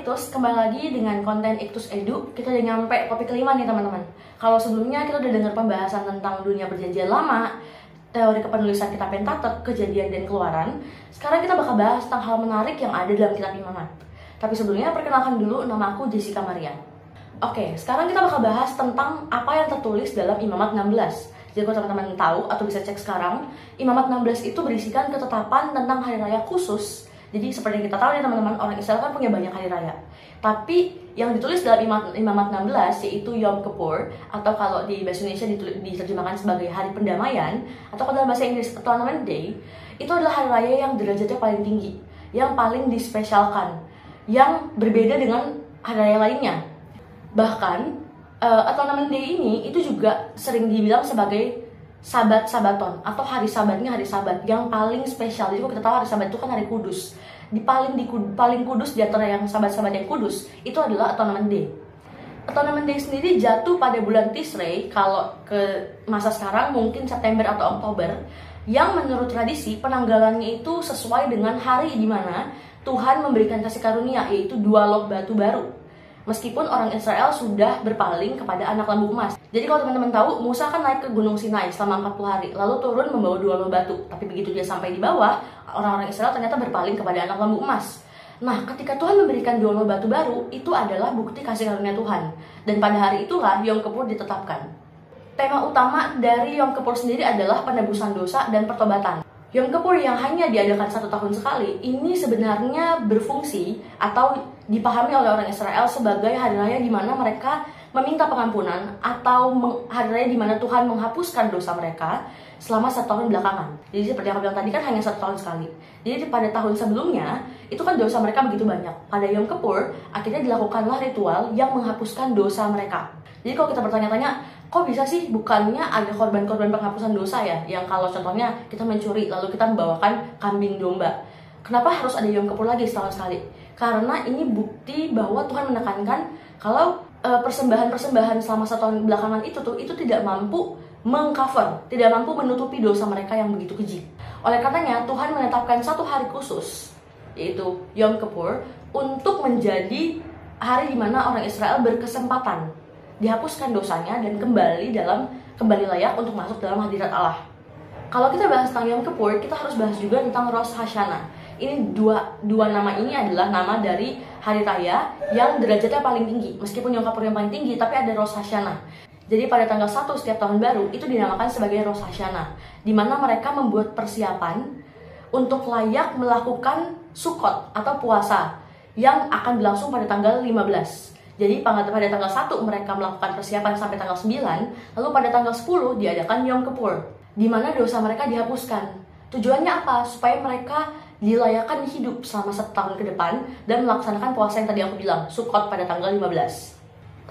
Iktus, kembali lagi dengan konten Iktus Edu. Kita udah nyampe topik kelima nih teman-teman. Kalau sebelumnya kita udah dengar pembahasan tentang dunia perjanjian lama, teori kepenulisan kitab Pentatek, Kejadian dan Keluaran. Sekarang kita bakal bahas tentang hal menarik yang ada dalam kitab Imamat. Tapi sebelumnya perkenalkan dulu, nama aku Jessica Maria. Oke, sekarang kita bakal bahas tentang apa yang tertulis dalam Imamat 16. Jadi kalau teman-teman tahu atau bisa cek sekarang, Imamat 16 itu berisikan ketetapan tentang hari raya khusus. Jadi seperti yang kita tahu ya teman-teman, orang Israel kan punya banyak hari raya. Tapi yang ditulis dalam Imamat 16 yaitu Yom Kippur, atau kalau di bahasa Indonesia diterjemahkan sebagai hari pendamaian, atau kalau dalam bahasa Inggris Atonement Day, itu adalah hari raya yang derajatnya paling tinggi, yang paling dispesialkan, yang berbeda dengan hari raya lainnya. Bahkan Atonement Day ini itu juga sering dibilang sebagai Sabaton atau hari sabatnya hari sabat yang paling spesial. Jadi kalau kita tahu hari sabat itu kan hari kudus. Paling kudus di antara yang sabat-sabat yang kudus itu adalah Atonement Day. Atonement Day sendiri jatuh pada bulan Tishrei, kalau ke masa sekarang mungkin September atau Oktober, yang menurut tradisi penanggalannya itu sesuai dengan hari di mana Tuhan memberikan kasih karunia, yaitu 2 log batu baru. Meskipun orang Israel sudah berpaling kepada anak lembu emas. Jadi kalau teman-teman tahu, Musa kan naik ke Gunung Sinai selama 40 hari, lalu turun membawa 2 log batu. Tapi begitu dia sampai di bawah, orang-orang Israel ternyata berpaling kepada anak lembu emas. Nah, ketika Tuhan memberikan 2 log batu baru, itu adalah bukti kasih karunia Tuhan. Dan pada hari itulah Yom Kippur ditetapkan. Tema utama dari Yom Kippur sendiri adalah penebusan dosa dan pertobatan. Yom Kippur yang hanya diadakan 1 tahun sekali, ini sebenarnya berfungsi atau dipahami oleh orang Israel sebagai hari raya di mana mereka meminta pengampunan, atau hari raya di mana Tuhan menghapuskan dosa mereka selama 1 tahun belakangan. Jadi seperti yang aku bilang tadi kan hanya 1 tahun sekali. Jadi pada tahun sebelumnya itu kan dosa mereka begitu banyak. Pada Yom Kippur akhirnya dilakukanlah ritual yang menghapuskan dosa mereka. Jadi kalau kita bertanya-tanya, kok bisa sih bukannya ada korban-korban penghapusan dosa ya? Yang kalau contohnya kita mencuri lalu kita membawakan kambing domba. Kenapa harus ada Yom Kippur lagi setahun sekali? Karena ini bukti bahwa Tuhan menekankan kalau persembahan-persembahan selama 1 tahun belakangan itu tidak mampu mengcover, tidak mampu menutupi dosa mereka yang begitu keji. Oleh karenanya Tuhan menetapkan 1 hari khusus, yaitu Yom Kippur, untuk menjadi hari di mana orang Israel berkesempatan dihapuskan dosanya dan kembali layak untuk masuk dalam hadirat Allah. Kalau kita bahas tentang Yom Kippur, kita harus bahas juga tentang Rosh Hashanah. Ini dua nama ini adalah nama dari hari raya yang derajatnya paling tinggi. Meskipun Yom Kippur yang paling tinggi, tapi ada Rosh Hashanah. Jadi pada tanggal 1 setiap tahun baru itu dinamakan sebagai Rosh Hashanah, di mana mereka membuat persiapan untuk layak melakukan Sukkot atau puasa yang akan berlangsung pada tanggal 15. Jadi pada tanggal 1 mereka melakukan persiapan sampai tanggal 9, lalu pada tanggal 10 diadakan Yom Kippur, di mana dosa mereka dihapuskan. Tujuannya apa? Supaya mereka dilayakkan hidup selama 1 tahun ke depan dan melaksanakan puasa yang tadi aku bilang, Sukkot pada tanggal 15.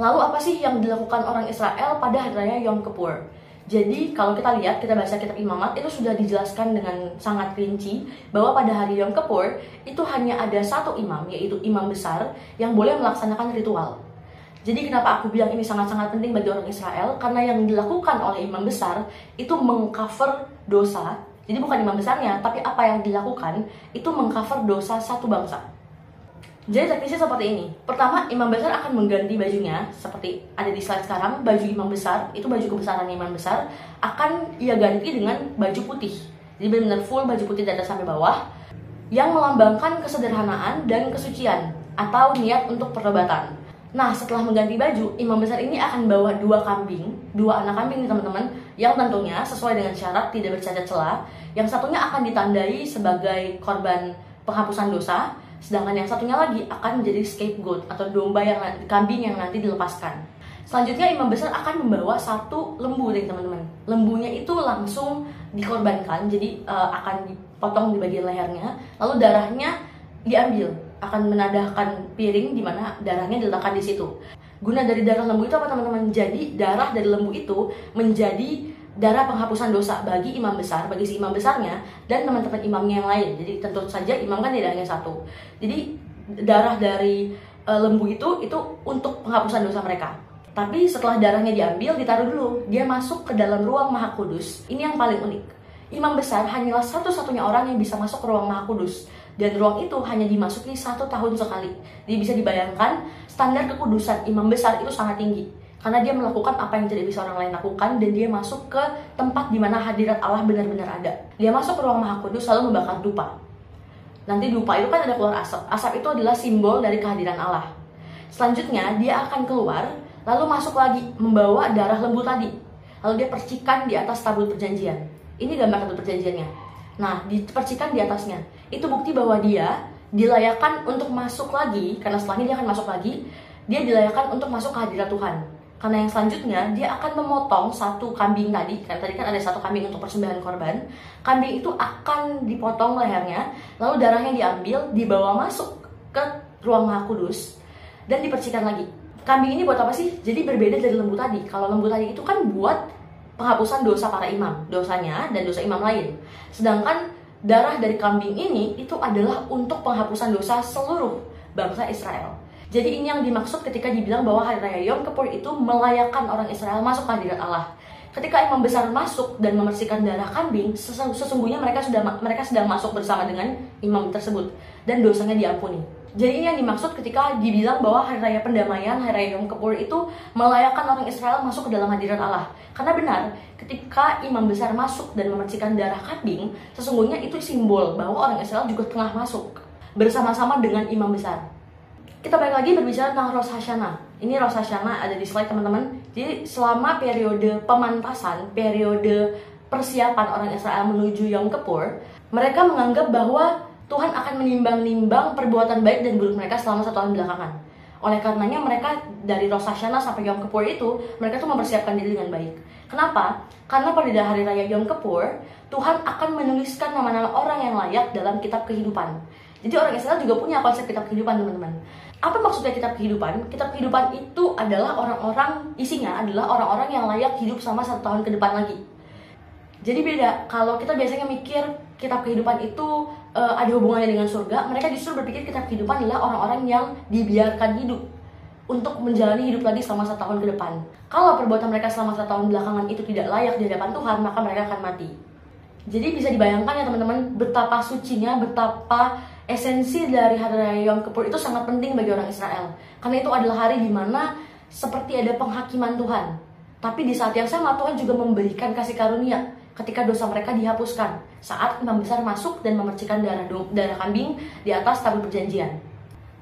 Lalu apa sih yang dilakukan orang Israel pada hari raya Yom Kippur? Jadi kalau kita lihat, kita baca kitab Imamat, itu sudah dijelaskan dengan sangat rinci bahwa pada hari Yom Kippur itu hanya ada 1 imam, yaitu imam besar, yang boleh melaksanakan ritual. Jadi kenapa aku bilang ini sangat-sangat penting bagi orang Israel? Karena yang dilakukan oleh imam besar itu mengcover dosa. Jadi bukan imam besarnya, tapi apa yang dilakukan itu mengcover dosa satu bangsa. Jadi teknisnya seperti ini. Pertama, imam besar akan mengganti bajunya, seperti ada di slide sekarang. Baju imam besar, itu baju kebesaran imam besar, akan ia ganti dengan baju putih. Jadi benar-benar full baju putih dari atas sampai bawah, yang melambangkan kesederhanaan dan kesucian, atau niat untuk pertobatan. Nah, setelah mengganti baju, imam besar ini akan bawa 2 anak kambing nih teman-teman, yang tentunya sesuai dengan syarat tidak bercacat celah. Yang satunya akan ditandai sebagai korban penghapusan dosa, sedangkan yang satunya lagi akan menjadi scapegoat atau kambing yang nanti dilepaskan. Selanjutnya imam besar akan membawa 1 lembu nih teman-teman. Lembunya itu langsung dikorbankan, jadi akan dipotong di bagian lehernya, lalu darahnya diambil, akan menadahkan piring di mana darahnya diletakkan di situ. Guna dari darah lembu itu apa teman-teman? Jadi darah dari lembu itu menjadi darah penghapusan dosa bagi imam besar, bagi si imam besarnya dan teman-teman imamnya yang lain. Jadi tentu saja imam kan tidak hanya 1. Jadi darah dari lembu itu untuk penghapusan dosa mereka. Tapi setelah darahnya diambil, ditaruh dulu, dia masuk ke dalam ruang Maha Kudus. Ini yang paling unik. Imam besar hanyalah satu-satunya orang yang bisa masuk ke ruang Maha Kudus. Dan ruang itu hanya dimasuki 1 tahun sekali. Jadi bisa dibayangkan standar kekudusan imam besar itu sangat tinggi. Karena dia melakukan apa yang tidak bisa orang lain lakukan, dan dia masuk ke tempat di mana hadirat Allah benar-benar ada. Dia masuk ke ruang Maha Kudus lalu membakar dupa. Nanti dupa itu kan ada keluar asap. Asap itu adalah simbol dari kehadiran Allah. Selanjutnya dia akan keluar lalu masuk lagi membawa darah lembu tadi. Lalu dia percikan di atas tabut perjanjian. Ini gambar tabut perjanjiannya. Nah, dipercikan di atasnya. Itu bukti bahwa dia dilayakkan untuk masuk lagi, karena setelahnya dia akan masuk lagi. Dia dilayakkan untuk masuk ke hadirat Tuhan. Karena yang selanjutnya dia akan memotong 1 kambing tadi. Kan tadi kan ada 1 kambing untuk persembahan korban. Kambing itu akan dipotong lehernya, lalu darahnya diambil, dibawa masuk ke ruang Maha Kudus dan dipercikan lagi. Kambing ini buat apa sih? Jadi berbeda dari lembu tadi. Kalau lembu tadi itu kan buat penghapusan dosa para imam, dosanya dan dosa imam lain. Sedangkan darah dari kambing ini itu adalah untuk penghapusan dosa seluruh bangsa Israel. Jadi ini yang dimaksud ketika dibilang bahwa hari raya Yom Kippur itu melayakkan orang Israel masuk ke hadirat Allah. Ketika imam besar masuk dan membersihkan darah kambing, sesungguhnya mereka sedang masuk bersama dengan imam tersebut dan dosanya diampuni. Jadi ini yang dimaksud ketika dibilang bahwa hari raya pendamaian, hari raya Yom Kippur itu melayakkan orang Israel masuk ke dalam hadirat Allah. Karena benar, ketika imam besar masuk dan memercikan darah kambing, sesungguhnya itu simbol bahwa orang Israel juga tengah masuk bersama-sama dengan imam besar. Kita balik lagi berbicara tentang Rosh Hashanah. Ini Rosh Hashanah ada di slide teman-teman. Jadi selama periode pemantasan, periode persiapan orang Israel menuju Yom Kippur, mereka menganggap bahwa Tuhan akan menimbang-nimbang perbuatan baik dan buruk mereka selama 1 tahun belakangan. Oleh karenanya mereka dari Rosh Hashanah sampai Yom Kippur itu, mereka tuh mempersiapkan diri dengan baik. Kenapa? Karena pada hari raya Yom Kippur, Tuhan akan menuliskan nama-nama orang yang layak dalam kitab kehidupan. Jadi orang Israel juga punya konsep kitab kehidupan, teman-teman. Apa maksudnya kitab kehidupan? Kitab kehidupan itu adalah isinya adalah orang-orang yang layak hidup selama 1 tahun ke depan lagi. Jadi beda, kalau kita biasanya mikir kitab kehidupan itu ada hubungannya dengan surga, mereka justru berpikir kitab kehidupan adalah orang-orang yang dibiarkan hidup untuk menjalani hidup lagi selama 1 tahun ke depan. Kalau perbuatan mereka selama 1 tahun belakangan itu tidak layak di hadapan Tuhan, maka mereka akan mati. Jadi bisa dibayangkan ya teman-teman, betapa sucinya, betapa esensi dari hari raya Yom Kippur itu sangat penting bagi orang Israel. Karena itu adalah hari di mana seperti ada penghakiman Tuhan. Tapi di saat yang sama Tuhan juga memberikan kasih karunia ketika dosa mereka dihapuskan saat imam besar masuk dan memercikan darah kambing di atas tabut perjanjian.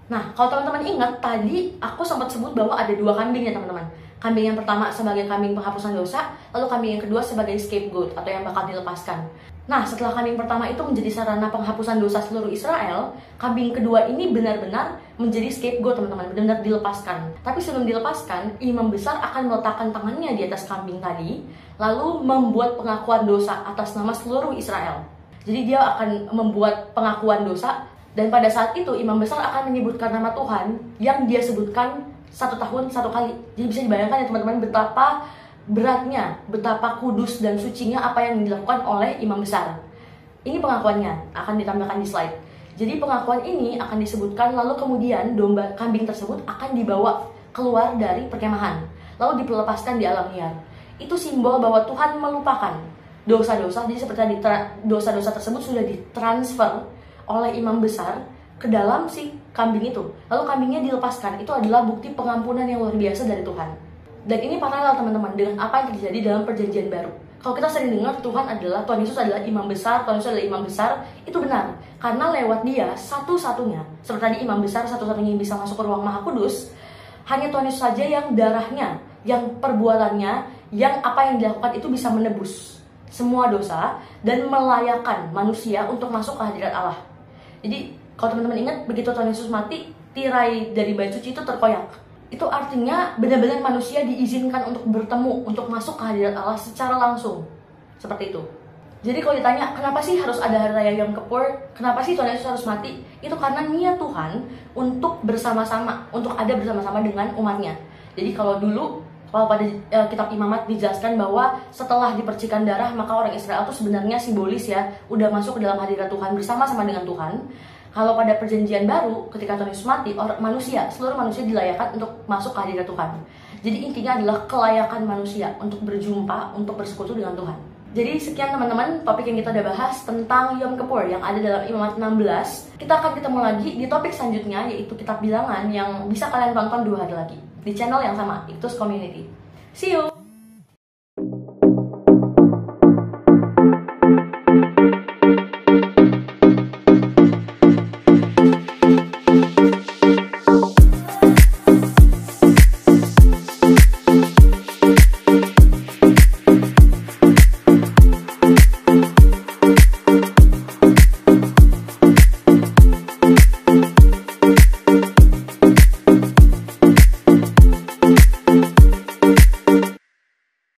Nah, kalau teman-teman ingat tadi aku sempat sebut bahwa ada 2 kambing ya teman-teman. Kambing yang pertama sebagai kambing penghapusan dosa, lalu kambing yang kedua sebagai scapegoat atau yang bakal dilepaskan. Nah, setelah kambing pertama itu menjadi sarana penghapusan dosa seluruh Israel, kambing kedua ini benar-benar menjadi scapegoat teman-teman, benar-benar dilepaskan. Tapi sebelum dilepaskan, imam besar akan meletakkan tangannya di atas kambing tadi, lalu membuat pengakuan dosa atas nama seluruh Israel. Jadi dia akan membuat pengakuan dosa, dan pada saat itu imam besar akan menyebutkan nama Tuhan yang dia sebutkan 1 tahun 1 kali. Jadi bisa dibayangkan ya teman-teman betapa beratnya, betapa kudus dan sucinya apa yang dilakukan oleh imam besar. Ini pengakuannya akan ditambahkan di slide. Jadi pengakuan ini akan disebutkan, lalu kemudian domba kambing tersebut akan dibawa keluar dari perkemahan, lalu dilepaskan di alam liar. Itu simbol bahwa Tuhan melupakan dosa-dosa. Jadi seperti tadi, dosa-dosa tersebut sudah ditransfer oleh imam besar ke dalam si kambing itu. Lalu kambingnya dilepaskan. Itu adalah bukti pengampunan yang luar biasa dari Tuhan. Dan ini paralel teman-teman dengan apa yang terjadi dalam perjanjian baru. Kalau kita sering dengar Tuhan Yesus adalah imam besar, Tuhan Yesus adalah imam besar, itu benar. Karena lewat dia satu-satunya, seperti tadi imam besar satu-satunya yang bisa masuk ke ruang Maha Kudus, hanya Tuhan Yesus saja yang darahnya, yang perbuatannya, yang apa yang dilakukan itu bisa menebus semua dosa dan melayakkan manusia untuk masuk ke hadirat Allah. Jadi kalau teman-teman ingat, begitu Tuhan Yesus mati, tirai dari bait suci itu terkoyak. Itu artinya benar-benar manusia diizinkan untuk bertemu, untuk masuk ke hadirat Allah secara langsung. Seperti itu. Jadi kalau ditanya, kenapa sih harus ada hari raya Yom Kippur? Kenapa sih Tuhan Yesus harus mati? Itu karena niat Tuhan untuk bersama-sama, untuk ada bersama-sama dengan umatnya. Jadi kalau dulu, kalau pada kitab Imamat dijelaskan bahwa setelah dipercikan darah, maka orang Israel itu sebenarnya simbolis ya, udah masuk ke dalam hadirat Tuhan bersama-sama dengan Tuhan. Kalau pada perjanjian baru, ketika Tuhan Yesus mati, seluruh manusia dilayakkan untuk masuk ke hadirat Tuhan. Jadi intinya adalah kelayakan manusia untuk berjumpa, untuk bersekutu dengan Tuhan. Jadi sekian teman-teman topik yang kita udah bahas tentang Yom Kippur yang ada dalam Imamat 16. Kita akan ketemu lagi di topik selanjutnya, yaitu kitab bilangan yang bisa kalian tonton 2 hari lagi di channel yang sama, Iktus Community. See you!